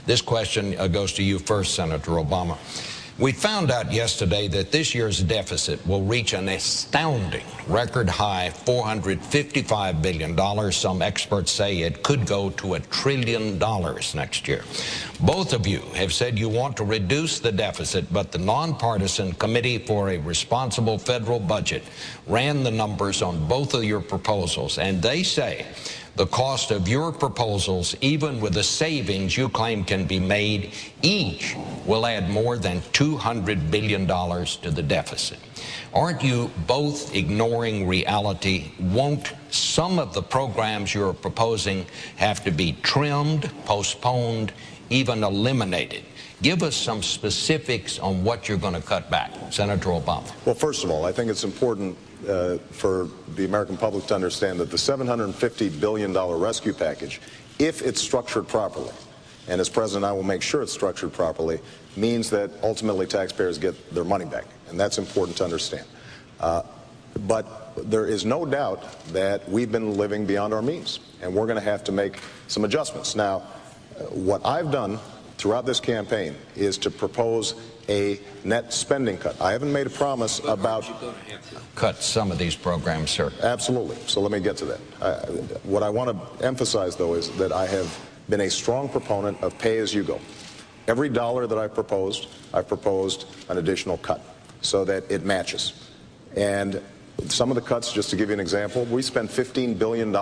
This question goes to you first, Senator Obama. We found out yesterday that this year's deficit will reach an astounding record high $455 billion. Some experts say it could go to $1 trillion next year. Both of you have said you want to reduce the deficit, but the nonpartisan Committee for a Responsible Federal Budget ran the numbers on both of your proposals, and they say the cost of your proposals, even with the savings you claim can be made, each will add more than $200 billion to the deficit. Aren't you both ignoring reality? Won't some of the programs you're proposing have to be trimmed, postponed, even eliminated? Give us some specifics on what you're going to cut back. Senator Obama. Well, first of all, I think it's important for the American public to understand that the $750 billion rescue package, if it's structured properly, and as President I will make sure it's structured properly, means that ultimately taxpayers get their money back, and that's important to understand. But there is no doubt that we've been living beyond our means, and we're going to have to make some adjustments. Now, what I've done throughout this campaign is to propose a net spending cut. I haven't made a promise about... Aren't you going to have to cut some of these programs, sir? Absolutely. So let me get to that. What I want to emphasize, though, is that I have been a strong proponent of pay-as-you-go. Every dollar that I've proposed an additional cut so that it matches. And some of the cuts, just to give you an example, we spend $15 billion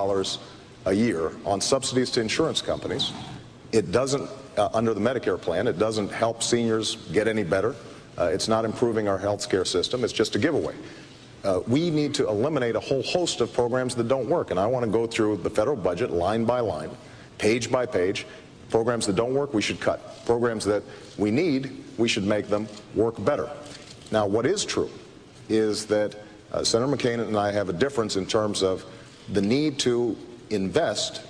a year on subsidies to insurance companies. It doesn't, under the Medicare plan, it doesn't help seniors get any better. It's not improving our health care system. It's just a giveaway. We need to eliminate a whole host of programs that don't work. And I want to go through the federal budget line by line, page by page. Programs that don't work, we should cut. Programs that we need, we should make them work better. Now, what is true is that Senator McCain and I have a difference in terms of the need to invest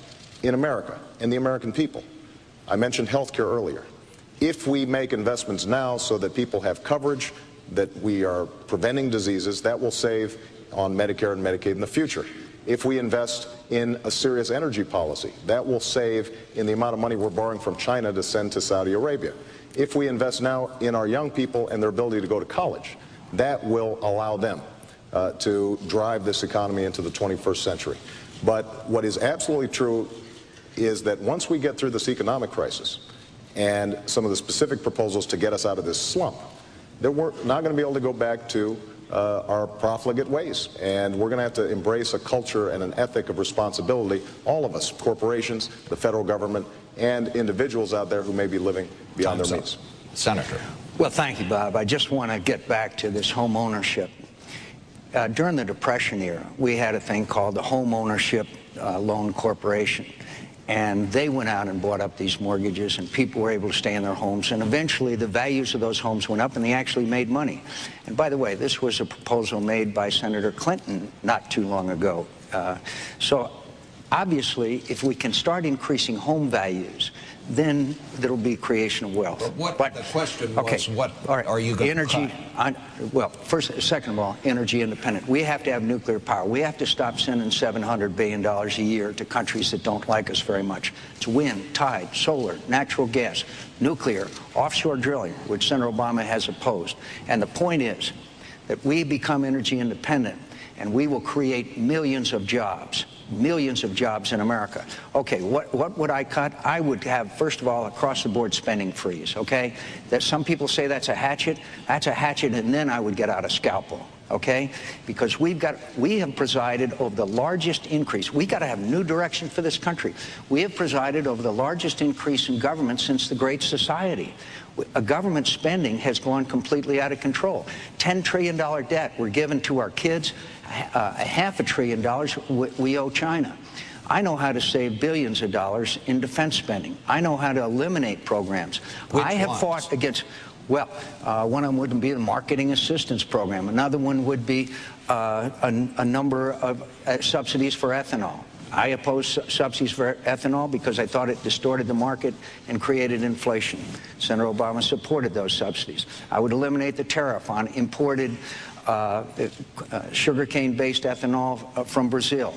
in America and the American people. I mentioned health care earlier. If we make investments now so that people have coverage, that we are preventing diseases, that will save on Medicare and Medicaid in the future. If we invest in a serious energy policy, that will save in the amount of money we're borrowing from China to send to Saudi Arabia. If we invest now in our young people and their ability to go to college, that will allow them to drive this economy into the 21st century. But what is absolutely true is that once we get through this economic crisis and some of the specific proposals to get us out of this slump, that we're not going to be able to go back to our profligate ways. And we're going to have to embrace a culture and an ethic of responsibility, all of us, corporations, the federal government, and individuals out there who may be living beyond their means. Senator. Well, thank you, Bob. I just want to get back to this home ownership. During the Depression era, we had a thing called the Home Ownership Loan Corporation. And they went out and bought up these mortgages, and people were able to stay in their homes. And eventually, the values of those homes went up, and they actually made money. And by the way, this was a proposal made by Senator Clinton not too long ago. So obviously, if we can start increasing home values, then there will be creation of wealth. But the question was, what are you going to cut? Well, second of all, energy independent. We have to have nuclear power. We have to stop sending $700 billion a year to countries that don't like us very much. It's wind, tide, solar, natural gas, nuclear, offshore drilling, which Senator Obama has opposed. And the point is that we become energy independent, and we will create millions of jobs in America. Okay, what would I cut? I would have, first of all, across-the-board spending freeze, okay? That some people say that's a hatchet, and then I would get out a scalpel, okay? Because we have presided over the largest increase. We got to have new direction for this country. We have presided over the largest increase in government since the Great Society. Government spending has gone completely out of control. $10 trillion debt we're giving to our kids. $500 billion we owe China. I know how to save billions of dollars in defense spending. I know how to eliminate programs. I have fought against, well, one of them would be the marketing assistance program. Another one would be a number of subsidies for ethanol. I oppose subsidies for ethanol because I thought it distorted the market and created inflation. Senator Obama supported those subsidies. I would eliminate the tariff on imported sugarcane-based ethanol from Brazil.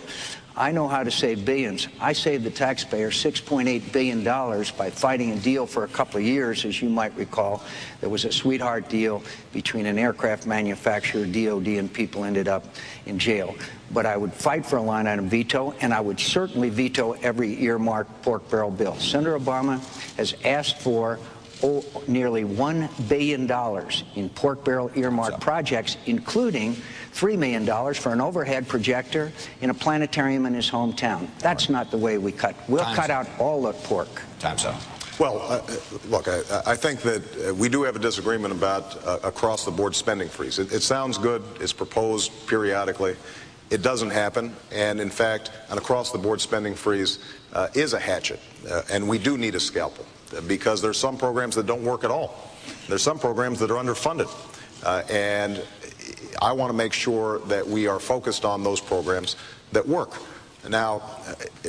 I know how to save billions. I saved the taxpayer $6.8 billion by fighting a deal for a couple of years, as you might recall. There was a sweetheart deal between an aircraft manufacturer, DOD, and people ended up in jail. But I would fight for a line item veto, and I would certainly veto every earmarked pork barrel bill. Senator Obama has asked for nearly $1 billion in pork barrel earmark projects, including $3 million for an overhead projector in a planetarium in his hometown. That's not the way we cut. We'll cut out all the pork. Time's up. Well, look, I think that we do have a disagreement about across-the-board spending freeze. It sounds good. It's proposed periodically. It doesn't happen. And, in fact, an across-the-board spending freeze is a hatchet. And we do need a scalpel, because there's some programs that don't work at all. There's some programs that are underfunded. And I want to make sure that we are focused on those programs that work. Now,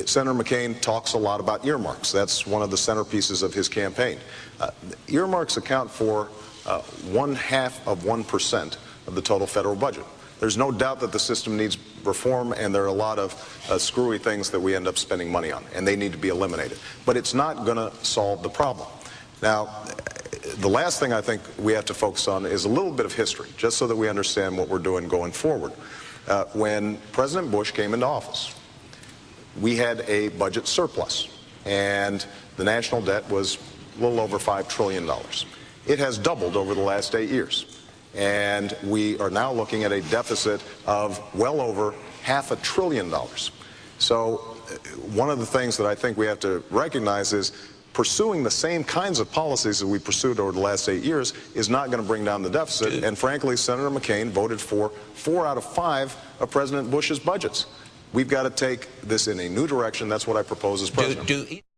Senator McCain talks a lot about earmarks. That's one of the centerpieces of his campaign. Earmarks account for 0.5% of the total federal budget. There's no doubt that the system needs reform, and there are a lot of screwy things that we end up spending money on, and they need to be eliminated. But it's not going to solve the problem. Now, the last thing I think we have to focus on is a little bit of history, just so that we understand what we're doing going forward. When President Bush came into office, we had a budget surplus, and the national debt was a little over $5 trillion. It has doubled over the last 8 years. And we are now looking at a deficit of well over $500 billion. So one of the things that I think we have to recognize is pursuing the same kinds of policies that we pursued over the last 8 years is not going to bring down the deficit. And frankly, Senator McCain voted for 4 out of 5 of President Bush's budgets. We've got to take this in a new direction. That's what I propose as president.